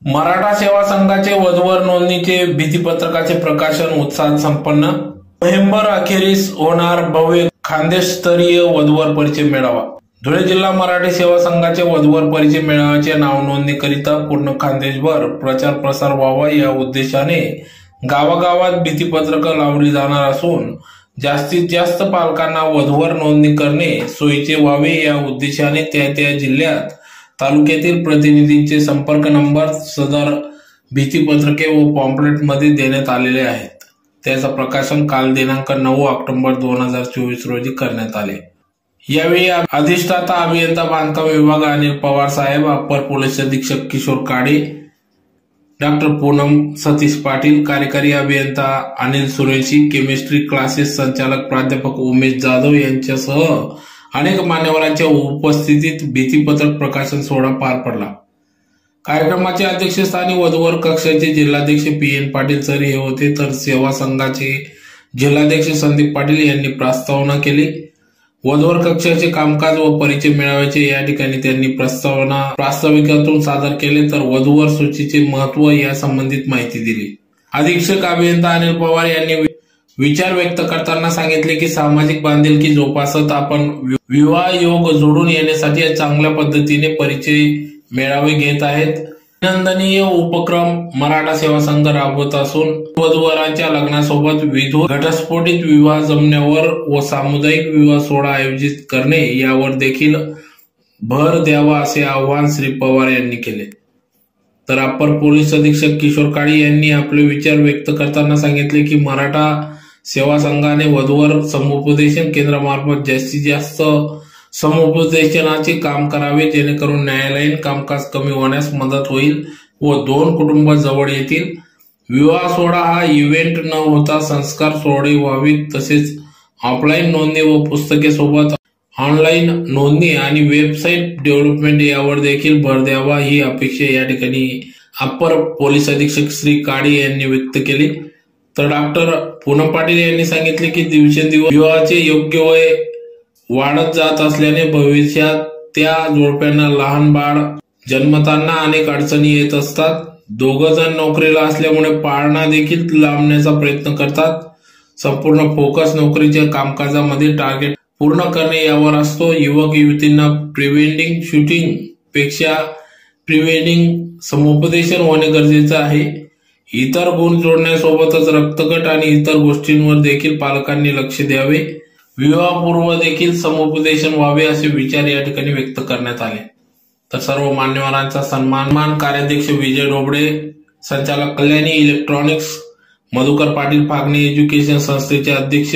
मराठा सेवा संघाचे वधूवर नोंदणीचे भीतीपत्रकाचे प्रकाशन उत्साहात संपन्न। नोव्हेंबर अखेरीस होणार भव्य खानदेशस्तरीय वधूवर परिचय मेळावा। धुळे जिल्हा मराठी सेवा संघाचे वधूवर परिचय मेळाव्याच्या नाव नोंदणीकरिता पूर्ण खानदेशभर प्रचार प्रसार व्हावा या उद्देशाने गावागावात भीतीपत्रक लावली जाणार असून जास्तीत जास्त पालकांना वधूवर नोंदणी करणे सोयीचे व्हावे या उद्देशाने त्या जिल्ह्यात तालुक्यातील प्रतिनिधींचे संपर्क नंबर सदर भीतीपत्रके व पॉम्पलेट मध्ये देण्यात आलेले आहेत। त्याचा प्रकाशन काल दिनांक 9 ऑक्टोबर 2024 रोजी करण्यात आले। यावेळी अधिष्ठाता अभियंता बांधकाम विभाग अनिल पवार साहेब, अप्पर पोलीस अधीक्षक किशोर काळे, डॉक्टर पूनम सतीश पाटील, कार्यकारी अभियंता अनिल सुरेशी, केमिस्ट्री क्लासेस संचालक प्राध्यापक उमेश जाधव यांच्यासह अनेक मान्यवरांच्या उपस्थितीत भीतीपत्रक प्रकाशन सोहळा पार पडला। कार्यक्रमाच्या अध्यक्षस्थानी वधूवर कक्षाचे जिल्हाध्यक्ष पी.एन. पाटील सर हे होते, तर सेवा संघाचे जिल्हाध्यक्ष संदीप पाटील यांनी प्रास्तावना केली। वधूवर कक्षाचे कामकाज व परिचय मेळाव्याचे या ठिकाणी त्यांनी प्रास्ताविकातून सादर केले, तर वधूवर सूचीचे महत्व या संबंधित माहिती दिली। अधीक्षक अभियंता अनिल पवार यांनी विचार व्यक्त करताना सांगितले की सामाजिक बांधिलकी जोपासत आपण विवाह योग जोडून येण्यासाठी चांगल्या पद्धतीने परिचय मेळावे घेत आहेत। अभिनंदनीय उपक्रम मराठा सेवा संघ राबवत असून वधूवरांच्या लग्नासोबत विधू घटस्फोटित विवाह जमण्यावर व सामुदायिक विवाह सोहळा आयोजित करणे यावर देखील भर द्यावा असे आवाहन श्री पवार यांनी केले। तर अप्पर पोलीस अधीक्षक किशोर काळे यांनी आपले विचार व्यक्त करताना सांगितले की मराठा सेवा संघाने वधूवर समुपदेशन केंद्रामार्फत जास्तीत जास्त समुपदेशनाचे काम करावे, जेणेकरून न्यायालयीन कामकाज कमी होण्यास मदत होईल व दोन कुटुंब जवळ येतील। विवाह सोहळा हा इव्हेंट न होता संस्कार सोहळे व्हावेत, तसेच ऑफलाईन नोंदणी व पुस्तके सोबत ऑनलाईन नोंदणी आणि वेबसाईट डेव्हलपमेंट यावर देखील भर द्यावा ही अपेक्षा या ठिकाणी अप्पर पोलीस अधीक्षक श्री काळे यांनी व्यक्त केली। तर डॉक्टर पूनम पाटील यांनी सांगितले की दिवसेंदिवस विवाहाचे योग्य वय वाढत जात असल्याने भविष्यात त्या जोडप्यांना लहान बाळ जन्मताना अनेक अडचणी येत असतात। दोघं जण नोकरीला असल्यामुळे पाळणा देखील लांबण्याचा प्रयत्न करतात। संपूर्ण फोकस नोकरीच्या कामकाजामध्ये टार्गेट पूर्ण करणे यावर असतो। युवक युवतींना प्रिवेंडिंग शूटिंग पेक्षा प्रिवेंडिंग समुपदेशन होणे गरजेचे आहे। इतर गुण जोडण्यासोबतच रक्तगट आणि इतर गोष्टींवर देखील पालकांनी लक्ष द्यावे। विवाहपूर्व देखील समुपदेशन व्हावे असे विचार या ठिकाणी व्यक्त करण्यात आले। तर सर्व मान्यवरांचा सन्मान कार्याध्यक्ष विजय डोबळे, संचालक कल्याणी इलेक्ट्रॉनिक्स मधुकर पाटील, फागणी एज्युकेशन संस्थेचे अध्यक्ष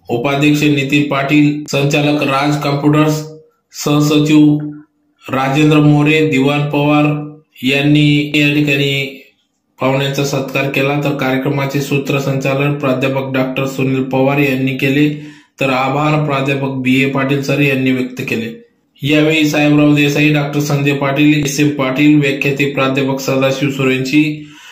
उपाध्यक्ष नितीन पाटील, संचालक राज कॉम्प्युटर्स, सहसचिव राजेंद्र मोरे, दिवाण पवार यांनी या ठिकाणी पाहुण्यांचा सत्कार केला। तर कार्यक्रमाचे सूत्रसंचालन प्राध्यापक डॉक्टर सुनील पवार यांनी केले, तर आभार प्राध्यापक बी.ए. पाटील सर यांनी व्यक्त केले। यावेळी साहेबराव देसाई, डॉक्टर संजय पाटील, एस.एम. पाटील, व्याख्याते प्राध्यापक सदाशिव सुरेंची,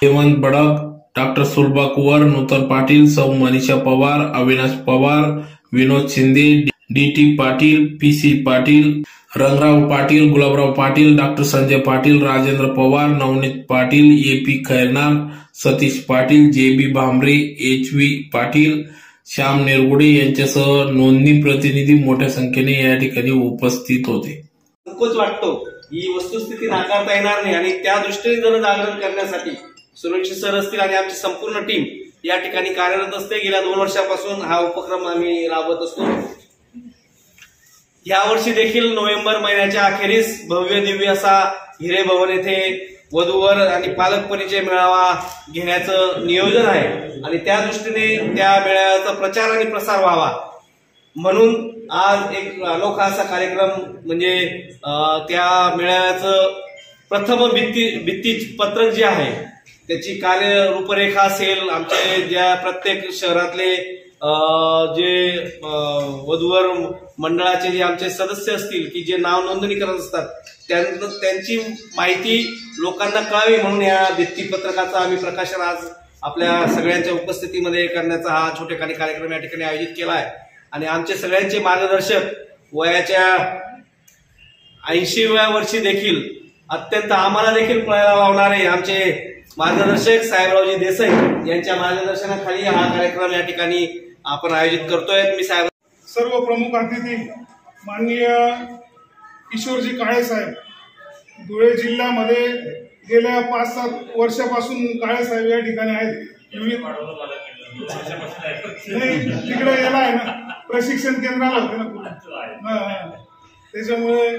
हेमंत बडक, डॉक्टर सुलभा कुवर, नूतन पाटील, सौ Manisha Pawar, Avinash Pawar, Vinod Shinde, D T. Patil, P C. Patil, Rangrao Patil, Gulabrao Patil, doctor Sanjay Patil, Rajendra Pawar, Navneet Patil, A P. Khairnar, Satish Patil, J B. Bhambare, H V. Patil, Shyam Nirgude यांच्यासह नोंदणी प्रतिनिधी मोठ्या संख्येने या ठिकाणी उपस्थित होते। संकोच वाटतो ही वस्तुस्थिती नाकारता येणार नाही आणि त्या दृष्टीने जनजागरण करण्यासाठी सुरक्षित सर असतील आणि आमची संपूर्ण टीम या ठिकाणी कार्यरत असते। गेल्या 2 वर्षापासून हा उपक्रम आम्ही राबवत असतो। यावर्षी देखील नोव्हेंबर महिन्याच्या अखेरीस भव्य दिव्य असा हिरे भवन येथे वधूवर आणि पालक परिचय मेळावा घेण्याचं नियोजन आहे आणि त्या दृष्टीने त्या मेळाव्याचा प्रचार आणि प्रसार व्हावा म्हणून आज एक अनोखा असा कार्यक्रम म्हणजे त्या मेळाव्याचं प्रथम भित्ती पत्रक जे आहे त्याची कार्य रूपरेखा असेल। आमचे ज्या प्रत्येक शहरातले जे वधूवर मंडळाचे जे आमचे सदस्य असतील की जे नाव नोंदणी करत असतात त्यांची माहिती लोकांना कळावी म्हणून या भित्तीपत्रकाचा आम्ही प्रकाशन आज आपल्या सगळ्यांच्या उपस्थितीमध्ये करण्याचा हा छोटेखानी कार्यक्रम या ठिकाणी आयोजित केला आहे। आणि आमचे सगळ्यांचे मार्गदर्शक वयाच्या 80व्या वर्षी देखील अत्यंत आम्हाला देखील पळायला लावणारे आमचे मार्गदर्शक साहेबरावजी देसाई यांच्या मार्गदर्शनाखाली हा कार्यक्रम या ठिकाणी आपण आयोजित करतोय। मी साहेब सर्व प्रमुख अतिथी माननीय किशोरजी काळे साहेब, धुळे जिल्ह्यामध्ये गेल्या 5-7 वर्षापासून काळे साहेब या ठिकाणी आहेत। नाही तिकडे याला आहे ना, प्रशिक्षण केंद्राला होते ना, त्याच्यामुळे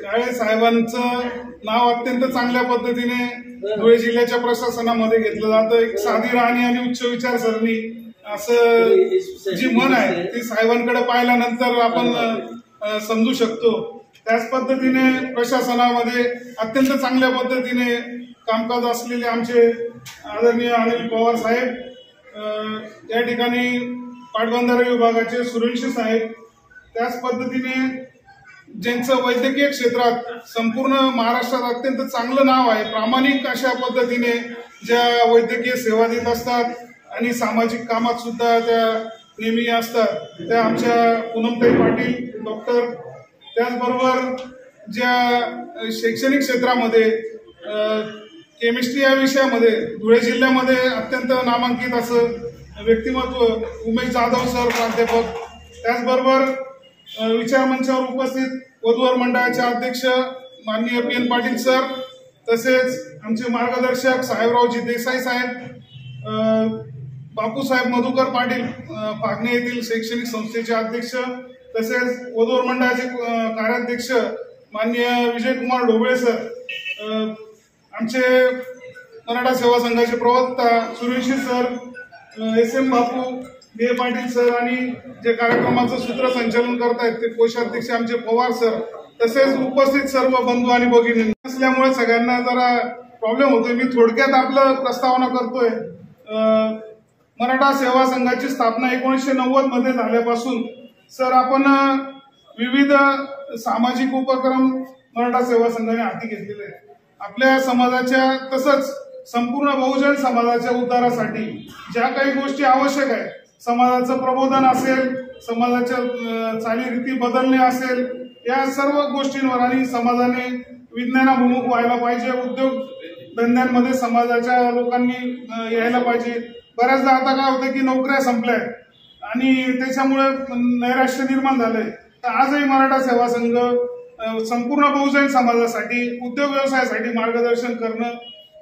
काळे साहेबांचं नाव अत्यंत चांगल्या पद्धतीने धुळे जिल्ह्याच्या प्रशासनामध्ये घेतलं जातं। एक साधी राहणी आणि उच्च विचारसरणी असं जी म्हण आहे ती साहेबांकडे पाहिल्यानंतर आपण समजू शकतो। त्याच पद्धतीने प्रशासनामध्ये अत्यंत चांगल्या पद्धतीने कामकाज असलेले आमचे आदरणीय अनिल पवार साहेब, या ठिकाणी पाटबंधारे विभागाचे सुरेंद्र साहेब, त्याच पद्धतीने ज्यांचं वैद्यकीय क्षेत्रात संपूर्ण महाराष्ट्रात अत्यंत चांगलं नाव आहे, प्रामाणिक अशा पद्धतीने ज्या वैद्यकीय सेवा देत असतात आणि सामाजिक कामात सुद्धा त्या नेहमी असतात, त्या आमच्या पूनमताई पाटील डॉक्टर। त्याचबरोबर ज्या शैक्षणिक क्षेत्रामध्ये केमिस्ट्री या विषयामध्ये धुळे जिल्ह्यामध्ये अत्यंत नामांकित असं व्यक्तिमत्व उमेश जाधव सर प्राध्यापक, त्याचबरोबर विचारमंचावर उपस्थित वधूवर मंडळाचे अध्यक्ष माननीय PN पाटील सर, तसेच आमचे मार्गदर्शक साहेबरावजी देसाई साहेब, बापूसाहेब मधुकर पाटील पागणे येथील शैक्षणिक संस्थेचे अध्यक्ष, तसेच वधूवर मंडळाचे कार्याध्यक्ष माननीय विजयकुमार ढोबळे सर, आमचे मराठा सेवा संघाचे प्रवक्ता सुरेश सर, SM बापू BA पाटील सर आणि जे कार्यक्रमाचं सूत्रसंचालन करतायत ते कोषाध्यक्ष आमचे पवार सर, तसेच उपस्थित सर्व बंधू आणि भगिनी असल्यामुळे सगळ्यांना जरा प्रॉब्लेम होतोय। मी थोडक्यात आपलं प्रस्तावना करतोय। मराठा सेवा संघाची स्थापना 1990 मध्ये झाल्यापासून सर आपण विविध सामाजिक उपक्रम मराठा सेवा संघाने हाती घेतलेले आहेत। आपल्या समाजाच्या तसंच संपूर्ण बहुजन समाजाच्या उद्धारासाठी ज्या काही गोष्टी आवश्यक आहेत, समाजाचं प्रबोधन असेल, समाजाच्या चालीरीती बदलणे असेल, या सर्व गोष्टींवर आणि समाजाने विज्ञानाभिमुख व्हायला पाहिजे, उद्योग धंद्यांमध्ये समाजाच्या लोकांनी यायला पाहिजे। बऱ्याचदा आता काय होतं की नोकऱ्या संपल्या आणि त्याच्यामुळे नैराश्य निर्माण झालंय। तर आजही मराठा सेवा संघ संपूर्ण बहुजन समाजासाठी उद्योग व्यवसायासाठी मार्गदर्शन करणं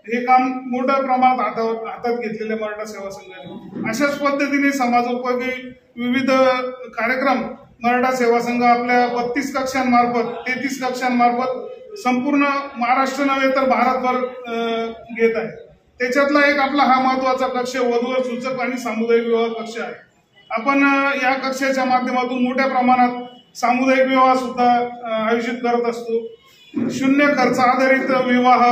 हे काम मोठ्या प्रमाणात हातात घेतलेले मराठा सेवा संघाने। अशाच पद्धतीने समाजोपयोगी विविध कार्यक्रम मराठा सेवा संघ आपल्या 32 कक्षांमार्फत 33 कक्षांमार्फत संपूर्ण महाराष्ट्र नव्हे तर भारतभर घेत आहे। त्याच्यातला एक आपला हा महत्वाचा कक्ष वधूवर सूचक आणि सामुदायिक विवाह कक्ष आहे। आपण या कक्षाच्या माध्यमातून मोठ्या प्रमाणात सामुदायिक विवाह सुद्धा आयोजित करत असतो। शून्य खर्च आधारित विवाह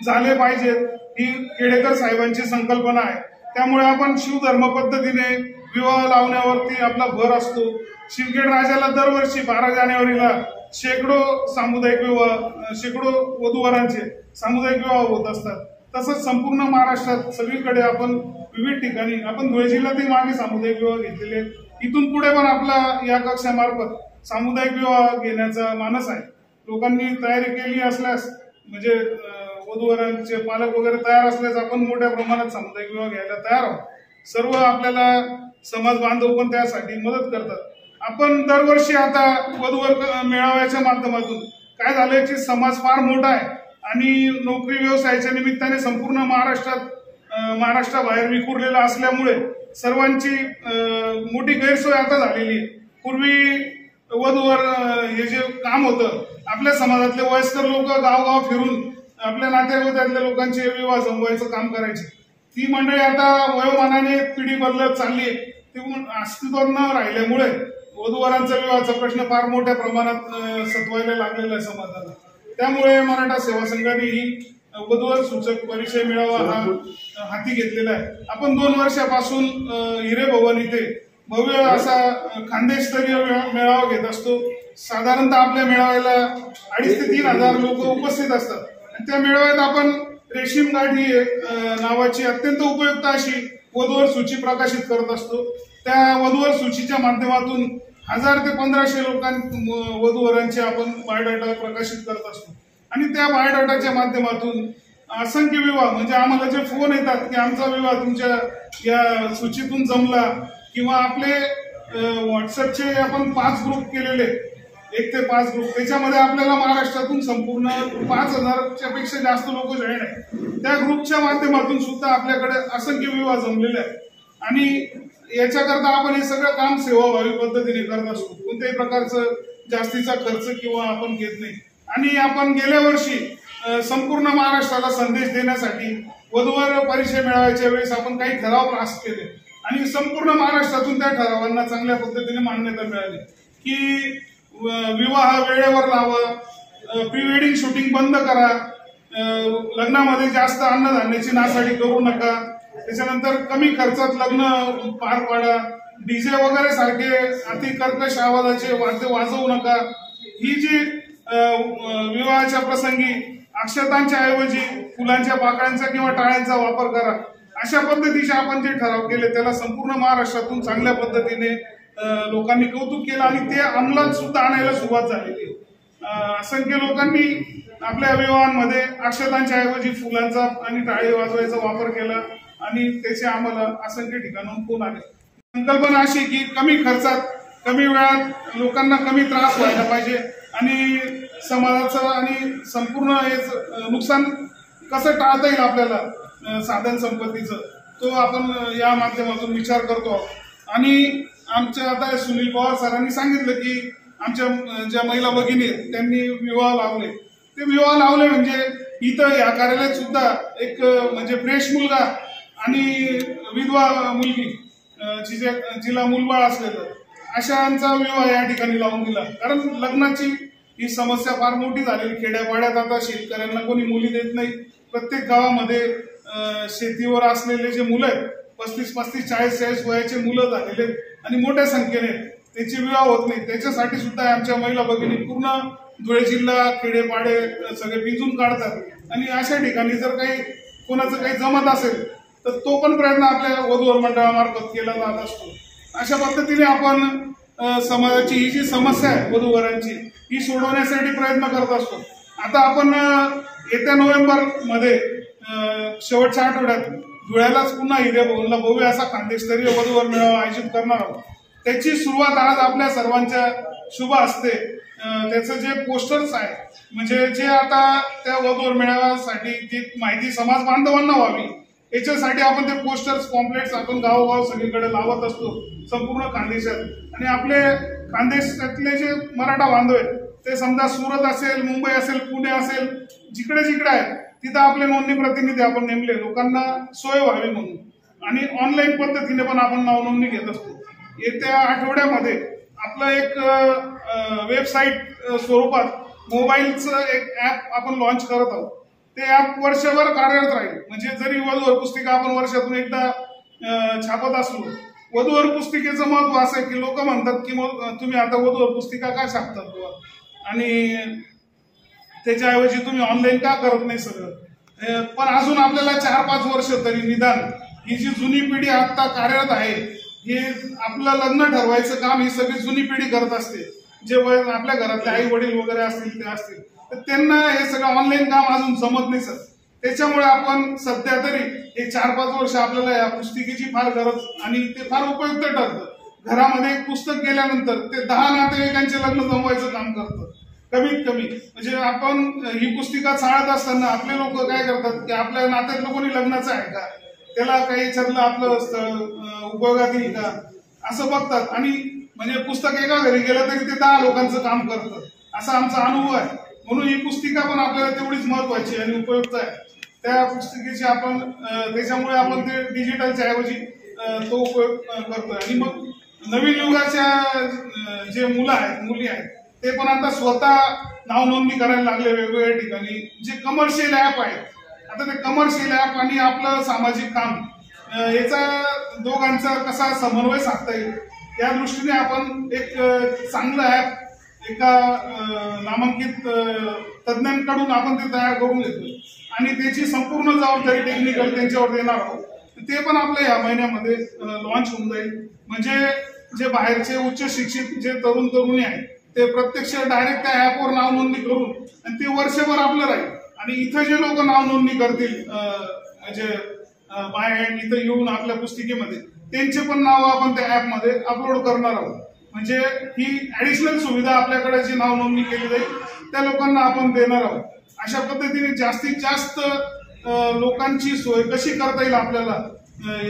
झाले पाहिजेत ही केडेकर साहेबांची संकल्पना आहे। त्यामुळे आपण शिवधर्म पद्धतीने विवाह लावण्यावरती आपला भर असतो। शिंदखेड राजाला दरवर्षी 12 जानेवारीला शेकडो सामुदायिक विवाह, शेकडो वधूवरांचे सामुदायिक विवाह होत असतात। तसंच संपूर्ण महाराष्ट्रात सगळीकडे आपण विविध ठिकाणी आपण धुळे जिल्ह्यातील मागे सामुदायिक विवाह घेतलेले आहेत। इथून पुढे पण आपला या कक्षामार्फत सामुदायिक विवाह घेण्याचा मानस आहे। लोकांनी तयारी केली असल्यास म्हणजे वधूवरांचे पालक वगैरे तयार असल्यास आपण मोठ्या प्रमाणात सामुदायिक विवाह घ्यायला तयार आहोत। सर्व आपल्याला समाज बांधव पण त्यासाठी मदत करतात। आपण दरवर्षी आता वधूवर मेळाव्याच्या माध्यमातून काय झालंय की समाज फार मोठा आहे आणि नोकरी व्यवसायाच्या निमित्ताने संपूर्ण महाराष्ट्राबाहेर विखुरलेला असल्यामुळे सर्वांची मोठी गैरसोय आता झालेली आहे। पूर्वी वधूवर हे जे काम होतं, आपल्या समाजातले वयस्कर लोक गावगाव फिरून आपल्या नातेवाईकातल्या लोकांचे विवाह जमवायचं काम करायचे। ती मंडळी आता वयोमानाने पिढी बदलत चालली आहे, ती अस्तित्वात न राहिल्यामुळे वधूवरांचा विवाहाचा प्रश्न फार मोठ्या प्रमाणात सतवायला लागलेला आहे समाजाला। त्यामुळे मराठा सेवा संघाने ही वधूवर सूचक परिचय मेळावा हा हाती घेतलेला आहे। आपण 2 वर्षापासून हिरे भवन इथे भव्य असा खानदेशस्तरीय मेळावा घेत असतो। साधारणतः आपल्या मेळाव्याला 2,500 ते 3,000 लोक उपस्थित असतात। त्या मेळाव्यात आपण रेशीम गाठी नावाची अत्यंत उपयुक्त अशी वधूवर सूची प्रकाशित करत असतो। त्या वधूवर सूचीच्या माध्यमातून 1000 ते 1500 वधूवरांचे आपण बायोडाटा प्रकाशित करत असतो आणि त्या बायोडाटाच्या माध्यमातून असंख्य विवाह म्हणजे आम्हाला जे फोन येतात की आमचा विवाह तुमच्या या सूचीतून जमला किंवा आपले व्हॉट्सअपचे आपण 5 ग्रुप केलेले 1 ते 5 ग्रुप त्याच्यामध्ये आपल्याला महाराष्ट्रातून संपूर्ण 5000च्या पेक्षा जास्त लोक जॉईन आहेत त्या ग्रुपच्या माध्यमातून सुद्धा आपल्याकडे असंख्य विवाह जमलेले आहेत आणि याच्याकरता आपण हे सगळं काम सेवाभावी पद्धतीने करत असतो कोणत्याही प्रकारचं जास्तीचा खर्च किंवा आपण घेत नाही आणि आपण गेल्या वर्षी संपूर्ण महाराष्ट्राला संदेश देण्यासाठी वधूवर परिचय मेळाव्याच्या वेळेस आपण काही ठराव पास केले आणि संपूर्ण महाराष्ट्रातून त्या ठरावांना चांगल्या पद्धतीने मान्यता मिळाली की विवाह वेळेवर लावा, प्री वेडिंग शूटिंग बंद करा, लग्नामध्ये जास्त अन्नधान्याची नासाडी करू नका, त्याच्यानंतर कमी खर्चात लग्न पार पाडा, डीजे वगैरे सारखे अति कर्कश आवाजाचे वाद्य वाजवू नका, ही जी विवाहाच्या प्रसंगी अक्षतांच्या ऐवजी फुलांच्या पाकळ्यांचा किंवा टाळ्यांचा वापर करा, अशा पद्धतीचे आपण जे ठराव केले त्याला संपूर्ण महाराष्ट्रातून चांगल्या पद्धतीने लोकांनी कौतुक केलं आणि ते अंमलात सुद्धा आणायला सुरुवात झालेली. असंख्य लोकांनी आपल्या विवाहांमध्ये अक्षतांच्या ऐवजी फुलांचा आणि टाळी वाजवायचा वापर केला आणि त्याचे आम्हाला असंख्य ठिकाणाहून फोन आले. संकल्पना अशी की कमी खर्चात कमी वेळात लोकांना कमी त्रास व्हायला पाहिजे आणि समाजाचं आणि संपूर्ण हे नुकसान कसं टाळता येईल आपल्याला साधन संपत्तीचं तो आपण या माध्यमातून विचार करतो. आणि आमच्या आता सुनील पवार सरांनी सांगितलं की आमच्या ज्या महिला भगिनी आहेत त्यांनी विवाह लावले, ते विवाह लावले म्हणजे इथं या कार्यालयात सुद्धा एक म्हणजे फ्रेश मुलगा आणि विधवा मुलगी जिला मुलबाळ असलेलं अशांचा विवाह या ठिकाणी लावून दिला. कारण लग्नाची ही समस्या फार मोठी झालेली खेड्यापाड्यात. आता शेतकऱ्यांना कोणी मुली देत नाही. प्रत्येक गावामध्ये शेतीवर असलेले जे मुलं आहेत 35-35, 40-40 वयाचे मुलं झालेले आणि मोठ्या संख्येने त्याचे विवाह होत नाही. त्याच्यासाठी सुद्धा आमच्या महिला भगिनी पूर्ण धुळे जिल्हा खेडेपाडे सगळे पिंजून काढतात आणि अशा ठिकाणी जर काही कोणाचं काही जमत असेल तर तो पण प्रयत्न आपल्या वधूवर मंडळामार्फत केला जात असतो. अशा पद्धतीने आपण समाजाची ही जी समस्या आहे वधूवरांची ही सोडवण्यासाठी प्रयत्न करत असतो. आता आपण येत्या नोव्हेंबरमध्ये शेवटच्या आठवड्यात धुळ्यालाच पुन्हा हिरेभवनला भव्य असा खानदेशस्तरीय वधूवर मेळावा आयोजित करणार आहोत. त्याची सुरुवात आज आपल्या सर्वांच्या शुभ हस्ते त्याचं जे पोस्टर्स आहे म्हणजे जे आता त्या वधूवर मेळाव्यासाठी जी माहिती समाज बांधवांना व्हावी याच्यासाठी आपण ते पोस्टर्स पॉम्पलेट्स आपण गावोगाव सगळीकडे लावत असतो संपूर्ण खानदेशात. आणि आपले खानदेशातले जे मराठा बांधव आहेत ते समजा सुरत असेल, मुंबई असेल, पुणे असेल, जिकडे जिकडे आहेत तिथं आपले नोंदणी प्रतिनिधी आपण नेमले लोकांना सोय व्हावी म्हणून आणि ऑनलाईन पद्धतीने पण आपण नाव नोंदणी घेत असतो. येत्या आठवड्यामध्ये आपलं एक वेबसाईट स्वरूपात मोबाईलचं एक ऍप आपण लॉन्च करत आहोत. ते ऍप वर्षभर कार्यरत राहील. म्हणजे जरी वधूवर पुस्तिका आपण वर्षातून एकदा छापत असलो, वधूवर पुस्तिकेचं महत्व असं आहे की लोक म्हणतात की मग तुम्ही आता वधूवर पुस्तिका का छापतात आणि त्याच्याऐवजी तुम्ही ऑनलाईन का करत नाही सगळं. पण अजून आपल्याला 4-5 वर्ष तरी निदान ही जी जुनी पिढी आता कार्यरत आहे हे आपलं लग्न ठरवायचं काम ही सगळी जुनी पिढी करत असते. जे आपल्या घरातले आई वडील वगैरे असतील ते असतील तर त्यांना हे सगळं ऑनलाईन काम अजून जमत नाही सर. त्याच्यामुळे आपण सध्या तरी हे 4-5 वर्ष आपल्याला या पुस्तिकेची फार गरज आणि ते फार उपयुक्त ठरतं. घरामध्ये एक पुस्तक गेल्यानंतर ते 10 नातेवाईकांचे लग्न जमवायचं काम करतं कमीत कमी. म्हणजे आपण ही पुस्तिका चाळत असताना आपले लोक काय करतात की आपल्या नात्यातलं कोणी लग्नाचं आहे का, त्याला काही याच्यातलं आपलं स्थळ उपयोगात येईल का असं बघतात आणि म्हणजे पुस्तक एका घरी गेलं तरी ते 10 लोकांचं काम करतं असा आमचा अनुभव आहे. म्हणून ही पुस्तिका पण आपल्याला तेवढीच महत्वाची आणि उपयुक्त आहे. त्या पुस्तिकेची आपण त्याच्यामुळे आपण ते डिजिटलच्या ऐवजी तो उपयोग करतोय. आणि मग नवीन युगाच्या जे मुलं आहेत मुली आहेत ते पण आता स्वतः नाव नोंदणी करायला लागले वेगवेगळ्या ठिकाणी. जे कमर्शियल ऍप आहेत आता ते कमर्शियल ऍप आणि आपलं सामाजिक काम याचा दोघांचा कसा समन्वय साधता येईल या दृष्टीने आपण एक चांगलं ऍप एका नामांकित तज्ञांकडून आपण ते तयार करून घेतो आणि त्याची संपूर्ण जबाबदारी टेक्निकल त्यांच्यावर देणार आहोत. ते पण आपल्या या महिन्यामध्ये लॉन्च होऊन जाईल. म्हणजे जे बाहेरचे उच्च शिक्षित जे तरुण तरुणी आहेत ते प्रत्यक्ष डायरेक्ट त्या ऍपवर नाव नोंदणी करून आणि ते वर्षभर आपलं राहील आणि इथं जे लोक नाव नोंदणी करतील जे बाय हँड इथं येऊन आपल्या पुस्तिकेमध्ये त्यांचे पण नाव आपण त्या ऍप मध्ये अपलोड करणार आहोत. म्हणजे ही ऍडिशनल सुविधा आपल्याकडे जी नाव नोंदणी केली जाईल त्या लोकांना आपण देणार आहोत. अशा पद्धतीने जास्तीत जास्त लोकांची सोय कशी करता येईल आपल्याला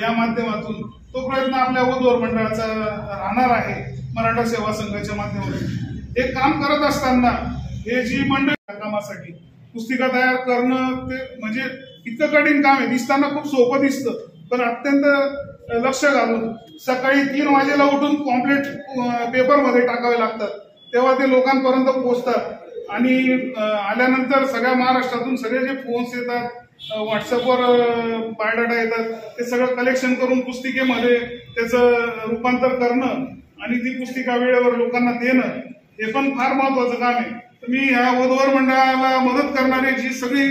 या माध्यमातून तो प्रयत्न आपल्या वधूवर मंडळाचा राहणार आहे. मराठा सेवा संघाच्या माध्यमातून हे काम करत असताना हे जी मंडळ कामासाठी पुस्तिका तयार करणं ते म्हणजे इतकं कठीण काम आहे. दिसताना खूप सोपं दिसतं पण अत्यंत लक्ष घालून सकाळी 3 वाजेला उठून कॉम्प्लीट पेपरमध्ये टाकावे लागतात तेव्हा ते लोकांपर्यंत पोहोचतात आणि आल्यानंतर सगळ्या महाराष्ट्रातून सगळे जे फोन्स येतात व्हॉट्सअपवर बायोडाटा येतात ते सगळं कलेक्शन करून पुस्तिकेमध्ये त्याचं रूपांतर करणं आणि ती पुस्तिका वेळेवर लोकांना देणं हे पण फार महत्वाचं काम आहे. मी ह्या वधूवर मंडळाला मदत करणारे जी सगळी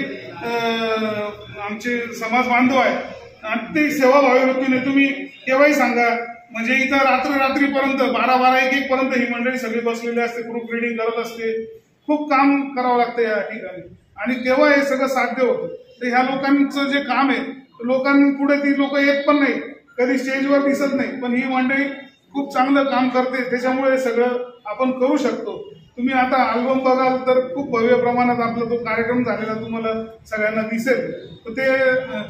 आमचे समाज बांधव आहेत आणि ते सेवाभावी वृत्तीने तुम्ही केव्हाही सांगा. म्हणजे इथं रात्रीपर्यंत 12-1 पर्यंत ही मंडळी सगळी बसलेली असते, प्रूफ रिडिंग करत असते. खूप काम करावं लागतं या ठिकाणी आणि तेव्हा हे सगळं साध्य होतं. तर ह्या लोकांचं जे काम आहे लोकांपुढे ती लोक येत पण नाही, कधी स्टेजवर दिसत नाही, पण ही मंडळी खूप चांगलं काम करते त्याच्यामुळे सगळं आपण करू शकतो. तुम्ही आता अल्बम बघाल तर खूप भव्य प्रमाणात आपला तो कार्यक्रम झालेला तुम्हाला सगळ्यांना दिसेल. तर ते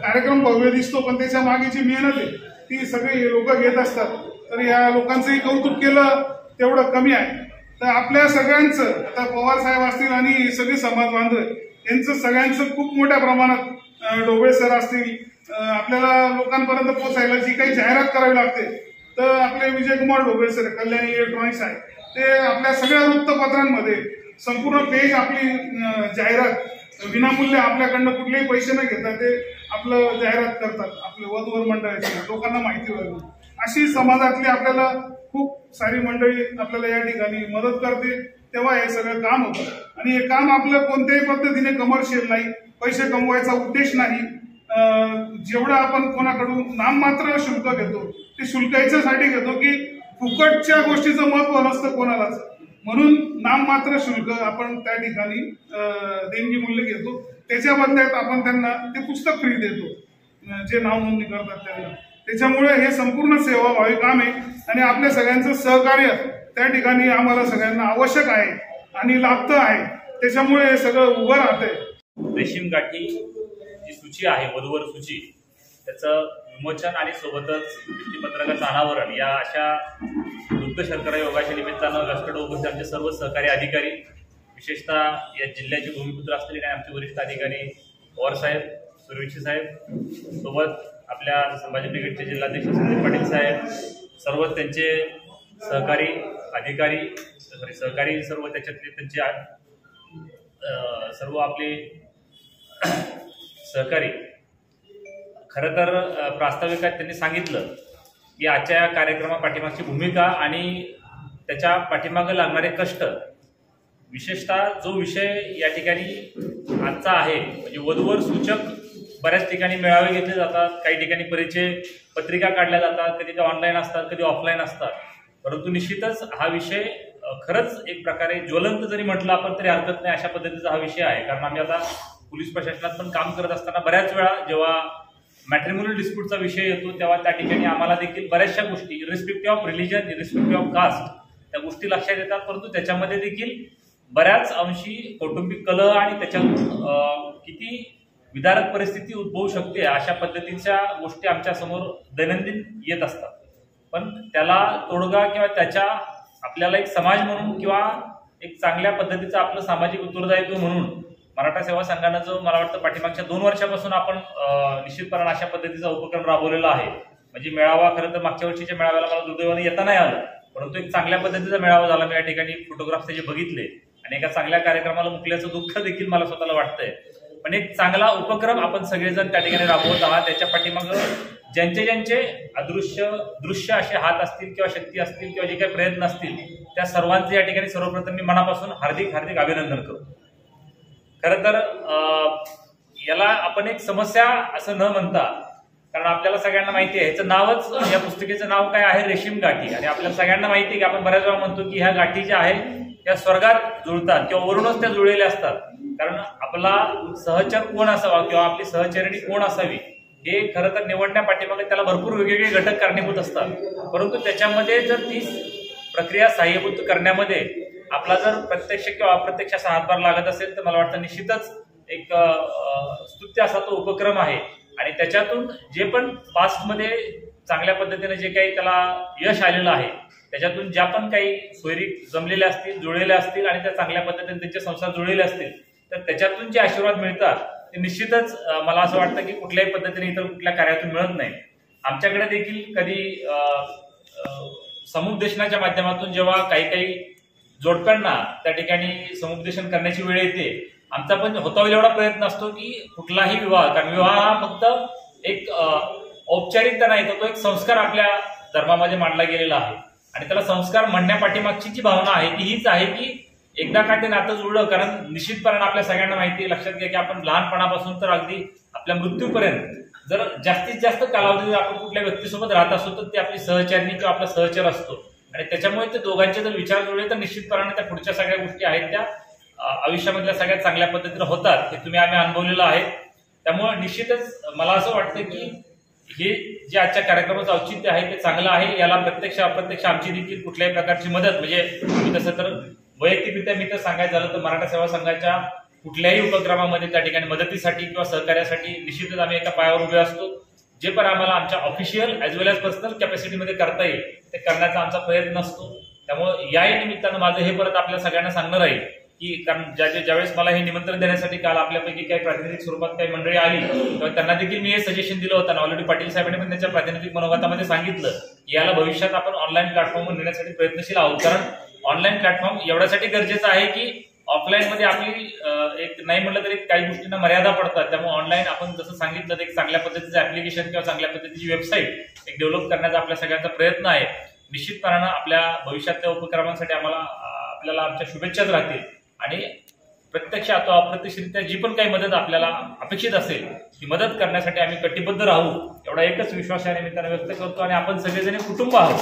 कार्यक्रम भव्य दिसतो पण त्याच्या मागे जी मेहनत आहे ती सगळी लोक घेत असतात. तर या लोकांचंही कौतुक केलं तेवढं कमी आहे. तर आपल्या सगळ्यांचं आता पवार साहेब असतील आणि सगळे समाज बांधव यांचं सगळ्यांचं खूप मोठ्या प्रमाणात ढोबळे सर असतील आपल्याला लोकांपर्यंत पोहोचायला जी काही जाहिरात करावी लागते तर आपले विजयकुमार ढोबळे सर कल्याणी इलेक्ट्रॉनिक्स आहे ते आपल्या सगळ्या वृत्तपत्रांमध्ये संपूर्ण पेज आपली जाहिरात विनामूल्य आपल्याकडनं कुठलेही पैसे न घेता ते आपलं जाहिरात करतात. आपले वधूवर मंडळाची लोकांना माहिती व्हावी अशी समाजातली आपल्याला खूप सारी मंडळी आपल्याला या ठिकाणी मदत करते. तेव्हा हे सगळं काम होतं आणि हे काम आपलं कोणत्याही पद्धतीने कमर्शियल नाही, पैसे कमवायचा उद्देश नाही. जेवढं आपण कोणाकडून नाममात्र शुल्क घेतो ते शुल्क याच्यासाठी घेतो की फुकटच्या गोष्टीचं महत्व नसतं कोणालाच, म्हणून नाममात्र शुल्क आपण त्या ठिकाणी देणगी मूल्य घेतो. त्याच्या बदल्यात आपण त्यांना ते पुस्तक फ्री देतो जे नाव नोंदणी करतात त्यांना. त्याच्यामुळे हे संपूर्ण सेवाभावी काम आहे आणि आपल्या सगळ्यांचं सहकार्य त्या ठिकाणी आम्हाला सगळ्यांना आवश्यक आहे आणि लागतं आहे. त्याच्यामुळे हे सगळं उभं राहतंय. रेशीम गाठी जी सूची आहे वधूवर सूची त्याचं विमोचन आणि सोबतच भित्तीपत्रकाचं अनावरण या अशा वृद्ध शर्करा योगाच्या निमित्तानं व्यासपीठ उपस्थित आमचे सर्व सहकारी अधिकारी विशेषतः या जिल्ह्याचे भूमिपुत्र असलेले आणि आमचे वरिष्ठ अधिकारी पवार साहेब, सूर्यवंशी साहेब, सोबत आपल्या संभाजी ब्रिगेडचे जिल्हाध्यक्ष संदीप पाटील साहेब, सर्व त्यांचे सहकारी अधिकारी सहकारी सर्व त्याच्यातले त्यांचे सर्व आपले सहकारी. खरं तर प्रास्ताविकात त्यांनी सांगितलं की आजच्या या कार्यक्रमा पाठीमागची भूमिका आणि त्याच्या पाठीमागं लागणारे कष्ट, विशेषतः जो विषय या ठिकाणी आजचा आहे म्हणजे वधूवर सूचक. बऱ्याच ठिकाणी मेळावे घेतले जातात, काही ठिकाणी परिचय पत्रिका काढल्या जातात, कधी ते ऑनलाईन असतात कधी ऑफलाईन असतात. परंतु निश्चितच हा विषय खरंच एक प्रकारे ज्वलंत जरी म्हटलं आपण तरी हरकत नाही अशा पद्धतीचा हा विषय आहे. कारण आम्ही आता पोलीस प्रशासनात पण काम करत असताना बऱ्याच वेळा जेव्हा मॅट्रिमोनियल डिस्प्यूटचा विषय येतो तेव्हा त्या ठिकाणी आम्हाला देखील बऱ्याचशा गोष्टी irrespective of religion, irrespective of caste त्या गोष्टी लक्षात येतात. परंतु त्याच्यामध्ये देखील बऱ्याच अंशी कौटुंबिक कलह आणि त्याच्यातून किती विदारक परिस्थिती उद्भवू शकते अशा पद्धतीच्या गोष्टी आमच्या समोर दैनंदिन येत असतात. पण त्याला तोडगा किंवा त्याच्या आपल्याला एक समाज म्हणून किंवा एक चांगल्या पद्धतीचं आपलं सामाजिक उत्तरदायित्व म्हणून मराठा सेवा संघानं जो मला वाटतं पाठीमागच्या 2 वर्षापासून आपण निश्चितपणे अशा पद्धतीचा उपक्रम राबवलेला आहे. म्हणजे मेळावा खरं तर मागच्या वर्षीच्या मेळाव्याला मला दुर्दैवाने येता नाही आलं, परंतु एक चांगल्या पद्धतीचा मेळावा झाला. मी या ठिकाणी फोटोग्राफ्स त्याचे बघितले आणि एका चांगल्या कार्यक्रमाला मुकल्याचं दुःख देखील मला स्वतःला वाटतंय. पण एक चांगला उपक्रम आपण सगळेजण त्या ठिकाणी राबवत आहात. त्याच्या पाठीमागं ज्यांचे ज्यांचे दृश्य असे हात असतील किंवा शक्ती असतील किंवा जे काही प्रयत्न असतील त्या सर्वांचे या ठिकाणी सर्वप्रथम मी मनापासून हार्दिक अभिनंदन करतो. खरं तर याला आपण एक समस्या असं न म्हणता कारण आपल्याला सगळ्यांना माहिती आहे ह्याचं नावच, या पुस्तिकेचं नाव काय आहे, रेशीम गाठी. आणि आपल्याला सगळ्यांना माहिती आहे की आपण बऱ्याच वेळा म्हणतो की ह्या गाठी ज्या आहेत त्या स्वर्गात जुळतात किंवा वरूनच त्या जुळलेल्या असतात. कारण आपला सहचर कोण असावा किंवा आपली सहचरिणी कोण असावी हे खरं तर निवडण्या पाठीमागे त्याला भरपूर वेगवेगळे घटक कारणीभूत असतात. परंतु त्याच्यामध्ये जर ती प्रक्रिया सहाय्यभूत करण्यामध्ये आपला जर प्रत्यक्ष किंवा अप्रत्यक्ष असा हातभार लागत असेल तर मला वाटतं निश्चितच एक स्तुत्य असा तो उपक्रम आहे. आणि त्याच्यातून जे पण पास्टमध्ये चांगल्या पद्धतीने जे काही त्याला यश आलेलं आहे त्याच्यातून ज्या पण काही सोयरी जमलेल्या असतील, जुळलेल्या असतील आणि त्या चांगल्या पद्धतीने त्यांचे संसार जुळलेले असतील तर त्याच्यातून जे आशीर्वाद मिळतात ते निश्चितच मला असं वाटतं की कुठल्याही पद्धतीने इतर कुठल्या कार्यातून मिळत नाही. आमच्याकडे देखील कधी समुपदेशनाच्या माध्यमातून जेव्हा काही काही जोडप्यांना त्या ठिकाणी समुपदेशन करण्याची वेळ येते, आमचा पण होता होईल एवढा प्रयत्न असतो की कुठलाही विवाह, कारण विवाह हा फक्त एक औपचारिकता नाही तर तो एक संस्कार आपल्या धर्मामध्ये मांडला गेलेला आहे. आणि त्याला संस्कार म्हणण्यापाठीमागची जी भावना आहे ती हीच आहे की एकदा का ते नातं जुळलं, कारण निश्चितपणे आपल्या सगळ्यांना माहिती आहे, लक्षात घ्या की आपण लहानपणापासून तर अगदी आपल्या मृत्यूपर्यंत जर जास्तीत जास्त कालावधीत आपण कुठल्या व्यक्तीसोबत राहत असतो तर ती आपली सहचरणी किंवा आपला सहचर असतो. आणि त्याच्यामुळे ते दोघांचे जर विचार जुळले तर निश्चितपणे त्या पुढच्या सगळ्या गोष्टी आहेत त्या आयुष्यामधल्या सगळ्यात चांगल्या पद्धतीने होतात. हे तुम्ही आम्ही अनुभवलेलं आहे. त्यामुळे निश्चितच मला असं वाटतं की हे जे आजच्या कार्यक्रमाचं औचित्य आहे ते चांगलं आहे. याला प्रत्यक्ष अप्रत्यक्ष आमची देखील कुठल्याही प्रकारची मदत, म्हणजे तसं तर वैयक्तिकरित्या मी तर सांगायचं झालं तर मराठा सेवा संघाच्या कुठल्याही उपक्रमामध्ये त्या ठिकाणी मदतीसाठी किंवा सहकार्यासाठी निश्चितच आम्ही एका पायावर उभे असतो. जे पण आम्हाला आमच्या ऑफिशियल ॲज वेल एज पर्सनल कॅपॅसिटीमध्ये करता येईल ते करण्याचा आमचा प्रयत्न असतो. त्यामुळे याही निमित्तानं माझं हे परत आपल्या सगळ्यांना सांगणं राहील की कारण ज्यावेळेस मला हे निमंत्रण देण्यासाठी काल आपल्यापैकी काही प्रातिनिधिक स्वरूपात काही मंडळी आली तेव्हा त्यांना देखील मी हे सजेशन दिलं होतं. ऑलरेडी पाटील साहेबांनी पण त्यांच्या प्रातिनिधिक मनोगतामध्ये सांगितलं की याला भविष्यात आपण ऑनलाईन प्लॅटफॉर्मवर नेण्यासाठी प्रयत्नशील आहोत. कारण ऑनलाईन प्लॅटफॉर्म एवढ्यासाठी गरजेचं आहे की ऑफलाईन मध्ये आपली एक नाही म्हटलं तरी काही गोष्टींना मर्यादा पडतात. त्यामुळे ऑनलाईन आपण जसं सांगितलं एक चांगल्या पद्धतीचं ऍप्लिकेशन किंवा चांगल्या पद्धतीची वेबसाईट एक डेव्हलप करण्याचा आपल्या सगळ्यांचा प्रयत्न आहे. निश्चितपणानं आपल्या भविष्यातल्या उपक्रमांसाठी आपल्याला आमच्या शुभेच्छाच राहतील. आणि प्रत्यक्ष अथवा अप्रत्यक्षरित्या जी पण काही मदत आपल्याला अपेक्षित असेल ती मदत करण्यासाठी आम्ही कटिबद्ध राहू एवढा एकच विश्वास या निमित्तानं व्यक्त करतो. आणि आपण सगळेजण कुटुंब आहोत.